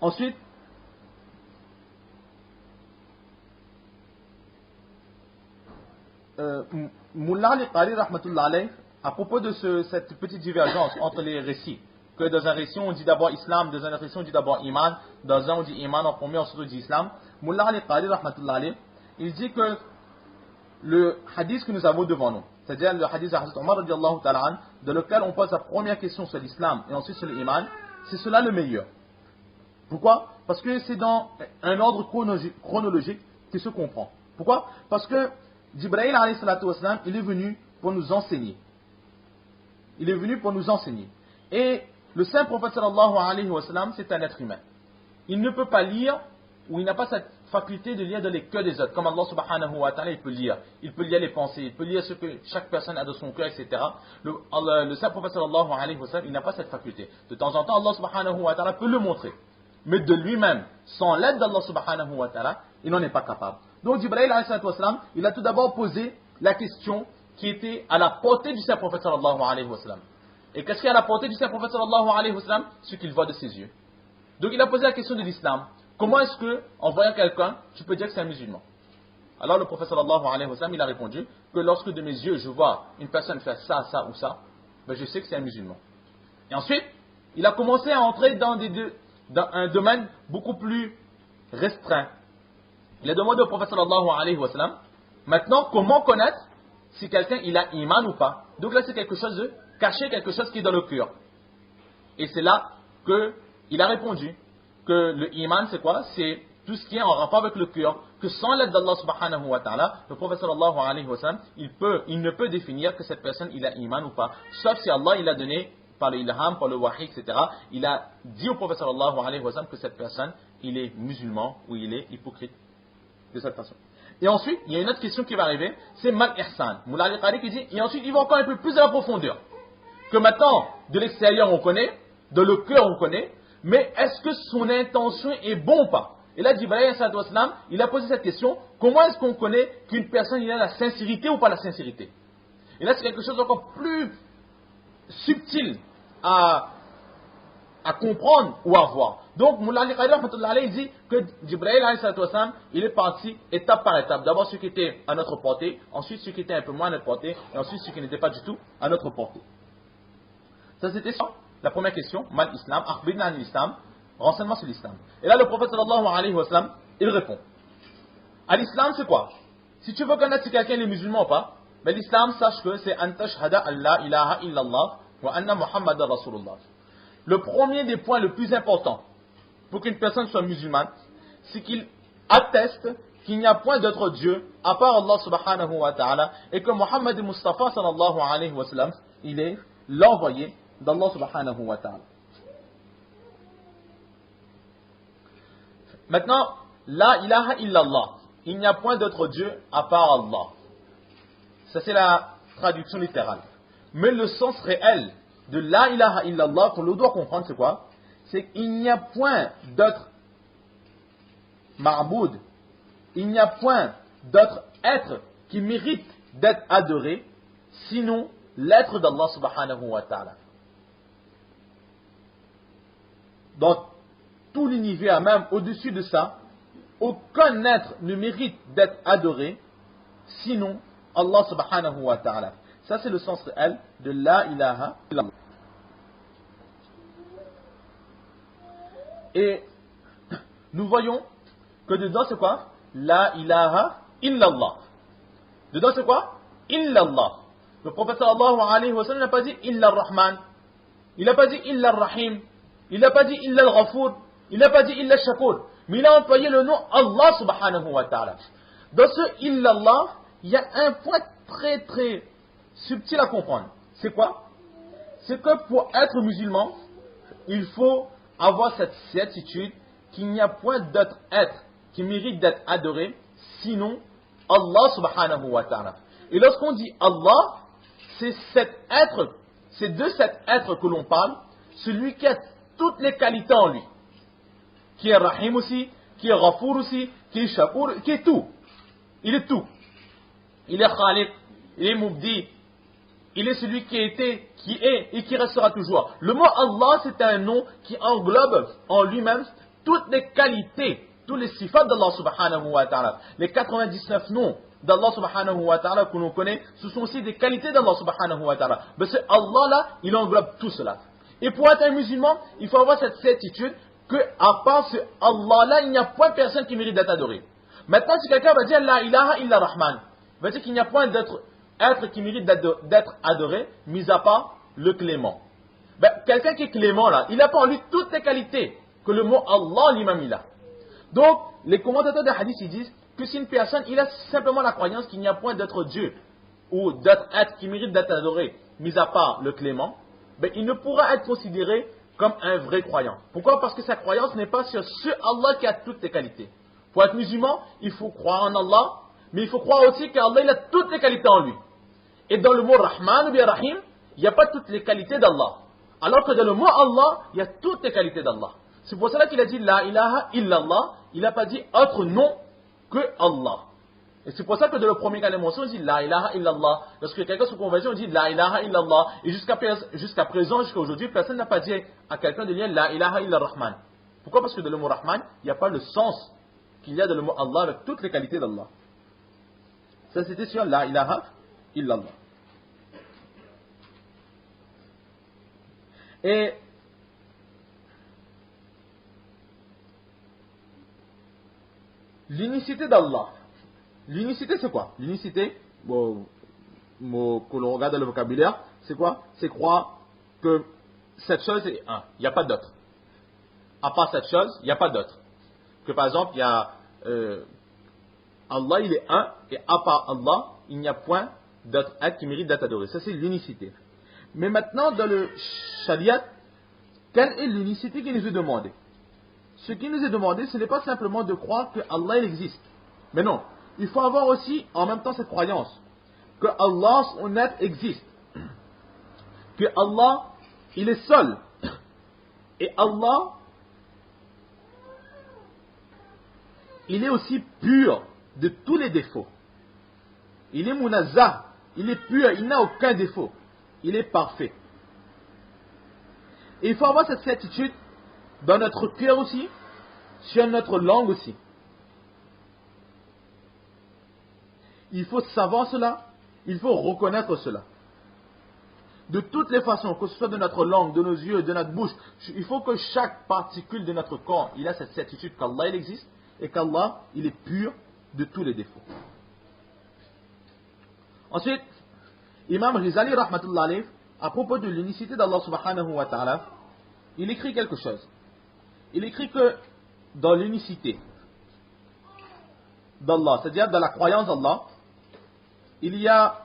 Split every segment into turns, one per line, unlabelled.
Ensuite, Mullah al-Qari rahmatullah alayh, à propos de cette petite divergence entre les récits, que dans un récit on dit d'abord islam, dans un récit on dit d'abord iman, dans un on dit iman en premier, ensuite on dit islam. Mullah al-Qari rahmatullah alayh, il dit que le hadith que nous avons devant nous, c'est-à-dire le hadith de Hazrat Omar radiallahu ta'ala an, dans lequel on pose la première question sur l'islam et ensuite sur l'iman, c'est cela le meilleur. Pourquoi? Parce que c'est dans un ordre chronologique qui se comprend. Pourquoi? Parce que Jibril alayhi salatu wassalam, il est venu pour nous enseigner. Il est venu pour nous enseigner. Et le saint prophète sallallahu alayhi wa sallam, c'est un être humain. Il ne peut pas lire, ou il n'a pas cette faculté de lire dans les cœurs des autres, comme Allah subhanahu wa ta'ala, il peut lire. Il peut lire les pensées, il peut lire ce que chaque personne a dans son cœur, etc. Le saint prophète sallallahu alayhi wa sallam, il n'a pas cette faculté. De temps en temps, Allah subhanahu wa ta'ala peut le montrer. Mais de lui-même, sans l'aide d'Allah subhanahu wa ta'ala, il n'en est pas capable. Donc Jibril alayhi salatu wassalam, il a tout d'abord posé la question qui était à la portée du saint prophète sallallahu alayhi wa sallam. Et qu'est-ce qui est à la portée du saint prophète sallallahu alayhi wa sallam? Ce qu'il voit de ses yeux. Donc il a posé la question de l'islam. Comment est-ce que, en voyant quelqu'un, tu peux dire que c'est un musulman? Alors le prophète sallallahu alayhi wa sallam, il a répondu que lorsque de mes yeux je vois une personne faire ça, ça ou ça, ben je sais que c'est un musulman. Et ensuite, il a commencé à entrer dans un domaine beaucoup plus restreint. Il a demandé au prophète sallallahu alayhi wa sallam, maintenant, comment connaître si quelqu'un il a iman ou pas? Donc là, c'est quelque chose de caché, quelque chose qui est dans le cœur. Et c'est là qu'il a répondu que le iman, c'est quoi? C'est tout ce qui est en rapport avec le cœur, que sans l'aide d'Allah subhanahu wa ta'ala, le prophète sallallahu alayhi wa sallam, il ne peut définir que cette personne il a iman ou pas, sauf si Allah il a donné par le ilham, par le wahi, etc. Il a dit au prophète sallallahu alayhi wa sallam que cette personne, il est musulman ou il est hypocrite. De cette façon. Et ensuite, il y a une autre question qui va arriver, c'est mal ihsan. Mullah al-Qari qui dit, et ensuite il va encore un peu plus à la profondeur. Que maintenant, de l'extérieur on connaît, de le cœur on connaît, mais est-ce que son intention est bonne ou pas? Et là, Jibril sallallahu alayhi wa sallam, il a posé cette question, comment est-ce qu'on connaît qu'une personne il a la sincérité ou pas la sincérité? Et là, c'est quelque chose d'encore plus subtil à comprendre ou à voir. Donc, Mullah al-Qari dit que Jibril il est parti étape par étape. D'abord ce qui était à notre portée, ensuite ce qui était un peu moins à notre portée, et ensuite ce qui n'était pas du tout à notre portée. Ça c'était ça, la première question, mal islam, akhbirna an l'islam, renseignement sur l'islam. Et là le prophète sallallahu alayhi wa sallam, il répond. À l'islam c'est quoi? Si tu veux connaître si quelqu'un est musulman ou pas, mais l'islam sache que c'est an tashhada an la ilaha illallah wa anna muhammadan rasulullah. Le premier des points le plus important pour qu'une personne soit musulmane, c'est qu'il atteste qu'il n'y a point d'autre Dieu à part Allah subhanahu wa ta'ala et que Muhammad Mustafa sallallahu alayhi wa sallam, il est l'envoyé d'Allah subhanahu wa ta'ala. Maintenant, la ilaha illallah, il n'y a point d'autre Dieu à part Allah. Ça c'est la traduction littérale. Mais le sens réel de la ilaha illallah, qu'on doit comprendre, c'est quoi? C'est qu'il n'y a point d'autre ma'boud, il n'y a point d'autre être qui mérite d'être adoré, sinon l'être d'Allah subhanahu wa ta'ala. Dans tout l'univers, même au-dessus de ça, aucun être ne mérite d'être adoré, sinon Allah subhanahu wa ta'ala. Ça c'est le sens réel de la ilaha illallah. Et nous voyons que dedans c'est quoi? La ilaha illallah. Dedans c'est quoi? Illallah. Le prophète sallallahu alayhi wa sallam n'a pas dit illa ar-Rahman. Il n'a pas dit illa ar-Rahim. Il n'a pas dit illa al-Ghafour. Il n'a pas dit illa al-Shakur. Mais il a employé le nom Allah subhanahu wa ta'ala. Dans ce illallah, il y a un point très très subtil à comprendre. C'est quoi? C'est que pour être musulman, il faut avoir cette certitude qu'il n'y a point d'autre être qui mérite d'être adoré, sinon Allah subhanahu wa ta'ala. Et lorsqu'on dit Allah, c'est cet être, c'est de cet être que l'on parle, celui qui a toutes les qualités en lui, qui est Rahim aussi, qui est Ghafour aussi, qui est Shakur, qui est tout. Il est tout. Il est Khaliq, il est Mubdi, il est celui qui était, qui est et qui restera toujours. Le mot Allah, c'est un nom qui englobe en lui-même toutes les qualités, tous les sifats d'Allah subhanahu wa ta'ala, les 99 noms d'Allah subhanahu wa ta'ala que l'on connaît, ce sont aussi des qualités d'Allah subhanahu wa ta'ala. Mais c'est Allah là, il englobe tout cela. Et pour être un musulman, il faut avoir cette certitude que à part ce Allah là, il n'y a point personne qui mérite d'être adoré. Maintenant, si quelqu'un va dire La ilaha illa Rahman, il va dire qu'il n'y a point d'être qui mérite d'être adoré, mis à part le clément. Ben, quelqu'un qui est clément là, il n'a pas en lui toutes les qualités que le mot Allah lui-même il a. Donc, les commentateurs des hadiths ils disent que si une personne, il a simplement la croyance qu'il n'y a point d'autre Dieu ou d'autre être qui mérite d'être adoré, mis à part le clément, ben, il ne pourra être considéré comme un vrai croyant. Pourquoi? Parce que sa croyance n'est pas sur ce Allah qui a toutes les qualités. Pour être musulman, il faut croire en Allah, mais il faut croire aussi qu'Allah il a toutes les qualités en lui. Et dans le mot Rahman ou bien Rahim, il n'y a pas toutes les qualités d'Allah. Alors que dans le mot Allah, il y a toutes les qualités d'Allah. C'est pour cela qu'il a dit La ilaha illallah, il n'a pas dit autre nom que Allah. Et c'est pour ça que dans le premier cas de mention, on dit La ilaha illallah. Lorsque quelqu'un se convertit, on dit La ilaha illallah. Et jusqu'à présent, jusqu'à aujourd'hui, personne n'a pas dit à quelqu'un de dire La ilaha illa Rahman. Pourquoi? Parce que dans le mot Rahman, il n'y a pas le sens qu'il y a dans le mot Allah avec toutes les qualités d'Allah. Ça c'était sur La ilaha illallah. Et l'unicité d'Allah. L'unicité c'est quoi? L'unicité, que l'on regarde dans le vocabulaire, c'est quoi? C'est croire que cette chose est un. Il n'y a pas d'autre. À part cette chose, il n'y a pas d'autre. Que par exemple, il y a Allah il est un, et à part Allah, il n'y a point d'autre être qui mérite d'être adoré. Ça c'est l'unicité. Mais maintenant, dans le Shariat, quelle est l'unicité qui nous est demandée? Ce qui nous est demandé, ce n'est pas simplement de croire que Allah il existe. Mais non, il faut avoir aussi en même temps cette croyance que Allah, son être, existe. Que Allah, il est seul. Et Allah, il est aussi pur de tous les défauts. Il est munazzah, il est pur, il n'a aucun défaut. Il est parfait. Et il faut avoir cette certitude dans notre cœur aussi, sur notre langue aussi. Il faut savoir cela, il faut reconnaître cela. De toutes les façons, que ce soit de notre langue, de nos yeux, de notre bouche, il faut que chaque particule de notre corps, il a cette certitude qu'Allah il existe et qu'Allah il est pur de tous les défauts. Ensuite, Imam Ghazali rahmatullah alayh, à propos de l'unicité d'Allah subhanahu wa ta'ala, il écrit quelque chose. Il écrit que dans l'unicité d'Allah, c'est-à-dire dans la croyance d'Allah, il y a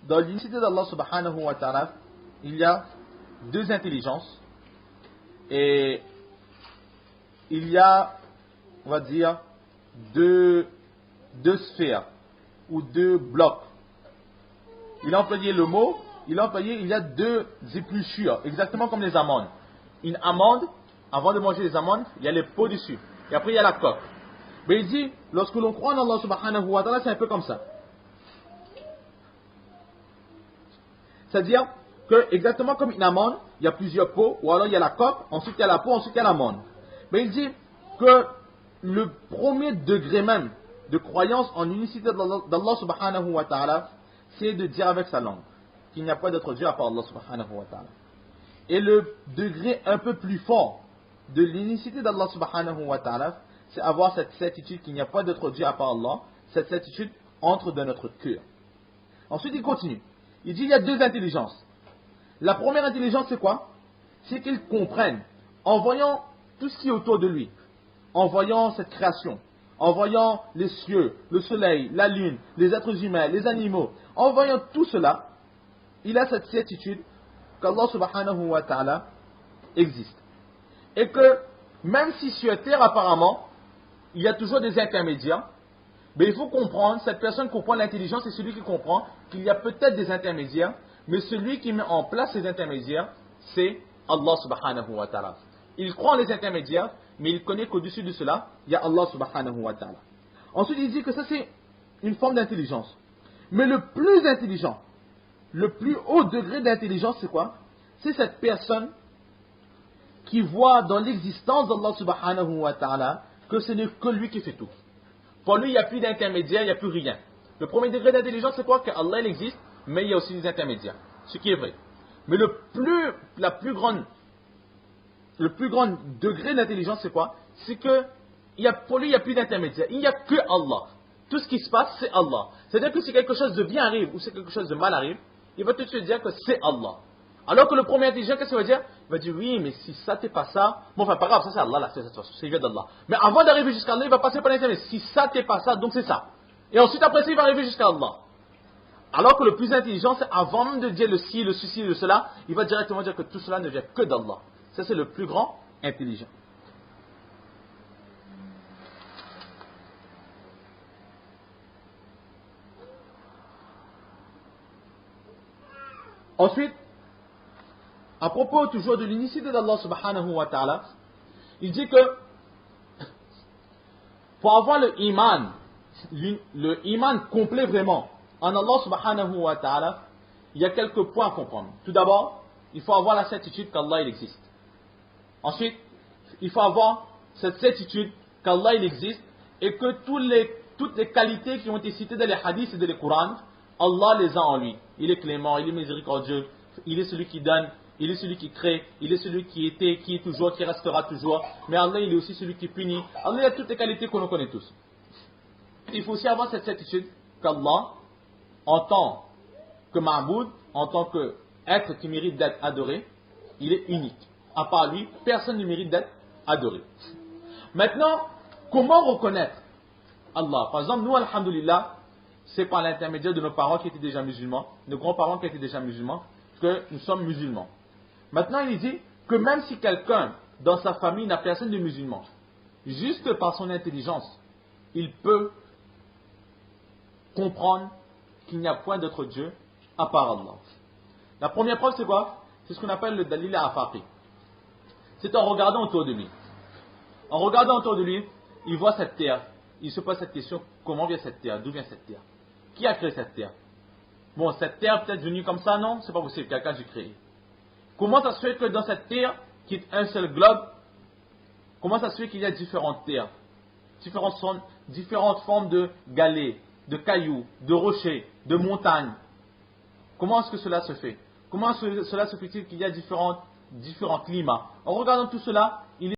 dans l'unicité d'Allah subhanahu wa ta'ala, il y a deux intelligences et il y a, on va dire, deux sphères ou deux blocs. Il a employé le mot, il y a deux épluchures, exactement comme les amandes. Une amande, avant de manger les amandes, il y a les peaux dessus. Et après, il y a la coque. Mais il dit, lorsque l'on croit en Allah subhanahu wa ta'ala, c'est un peu comme ça. C'est-à-dire que, exactement comme une amande, il y a plusieurs peaux, ou alors il y a la coque, ensuite il y a la peau, ensuite il y a l'amande. Mais il dit que le premier degré même de croyance en l'unicité d'Allah subhanahu wa ta'ala, c'est de dire avec sa langue qu'il n'y a pas d'autre Dieu à part Allah subhanahu wa ta'ala. Et le degré un peu plus fort de l'unicité d'Allah subhanahu wa ta'ala, c'est avoir cette certitude qu'il n'y a pas d'autre Dieu à part Allah. Cette certitude entre dans notre cœur. Ensuite il continue. Il dit il y a deux intelligences. La première intelligence c'est quoi? C'est qu'ils comprennent en voyant tout ce qui est autour de lui, en voyant cette création, en voyant les cieux, le soleil, la lune, les êtres humains, les animaux, en voyant tout cela, il a cette certitude qu'Allah subhanahu wa ta'ala existe. Et que même si sur terre apparemment, il y a toujours des intermédiaires, mais il faut comprendre, cette personne comprend l'intelligence et celui qui comprend qu'il y a peut-être des intermédiaires, mais celui qui met en place ces intermédiaires, c'est Allah subhanahu wa ta'ala. Il croit en les intermédiaires, mais il connaît qu'au-dessus de cela, il y a Allah subhanahu wa ta'ala. Ensuite, il dit que ça c'est une forme d'intelligence. Mais le plus intelligent, le plus haut degré d'intelligence, c'est quoi? C'est cette personne qui voit dans l'existence d'Allah subhanahu wa ta'ala que ce n'est que lui qui fait tout. Pour lui, il n'y a plus d'intermédiaire, il n'y a plus rien. Le premier degré d'intelligence, c'est quoi? qu'Allah il existe, mais il y a aussi des intermédiaires. Ce qui est vrai. Mais le plus grand degré d'intelligence, c'est quoi? C'est que pour lui, il n'y a plus d'intermédiaire. Il n'y a que Allah. Tout ce qui se passe, c'est Allah. C'est-à-dire que si quelque chose de bien arrive ou si quelque chose de mal arrive, il va tout de suite dire que c'est Allah. Alors que le premier intelligent, qu'est-ce qu'il va dire? Il va dire, oui, mais si ça t'est pas ça, bon, enfin, pas grave, ça c'est Allah, là, c'est vient d'Allah. Mais avant d'arriver jusqu'à Allah, il va passer par l'intermédiaire. Si ça t'est pas ça, donc c'est ça. Et ensuite, après ça, il va arriver jusqu'à Allah. Alors que le plus intelligent, c'est avant même de dire le ci, le ceci, le cela, il va directement dire que tout cela ne vient que d'Allah. Ça, c'est le plus grand intelligent. Ensuite, à propos toujours de l'unicité d'Allah subhanahu wa ta'ala, il dit que pour avoir le iman complet vraiment en Allah subhanahu wa ta'ala, il y a quelques points à comprendre. Tout d'abord, il faut avoir la certitude qu'Allah il existe. Ensuite, il faut avoir cette certitude qu'Allah il existe et que toutes les qualités qui ont été citées dans les hadiths et dans les Coran, Allah les a en lui. Il est clément, il est miséricordieux, il est celui qui donne, il est celui qui crée, il est celui qui était, qui est toujours, qui restera toujours. Mais Allah, il est aussi celui qui punit. Allah, il a toutes les qualités que l'on connaît tous. Il faut aussi avoir cette certitude qu'Allah, en tant que Ma'boud, en tant qu'être qui mérite d'être adoré, il est unique. À part lui, personne ne mérite d'être adoré. Maintenant, comment reconnaître Allah? Par exemple, nous, alhamdulillah, c'est par l'intermédiaire de nos parents qui étaient déjà musulmans, nos grands-parents qui étaient déjà musulmans, que nous sommes musulmans. Maintenant, il dit que même si quelqu'un dans sa famille n'a personne de musulman, juste par son intelligence, il peut comprendre qu'il n'y a point d'autre Dieu à part Allah. La première preuve, c'est quoi? C'est ce qu'on appelle le dalil afaqi. C'est en regardant autour de lui. En regardant autour de lui, il voit cette terre. Il se pose cette question, comment vient cette terre? D'où vient cette terre? Qui a créé cette terre? Bon, cette terre peut-être venue comme ça, non? C'est pas possible, quelqu'un a créé. Comment ça se fait que dans cette terre, qui est un seul globe, comment ça se fait qu'il y a différentes terres? Différentes formes de galets, de cailloux, de rochers, de montagnes. Comment est-ce que cela se fait? Comment cela se fait-il qu'il y a différents climats? En regardant tout cela, il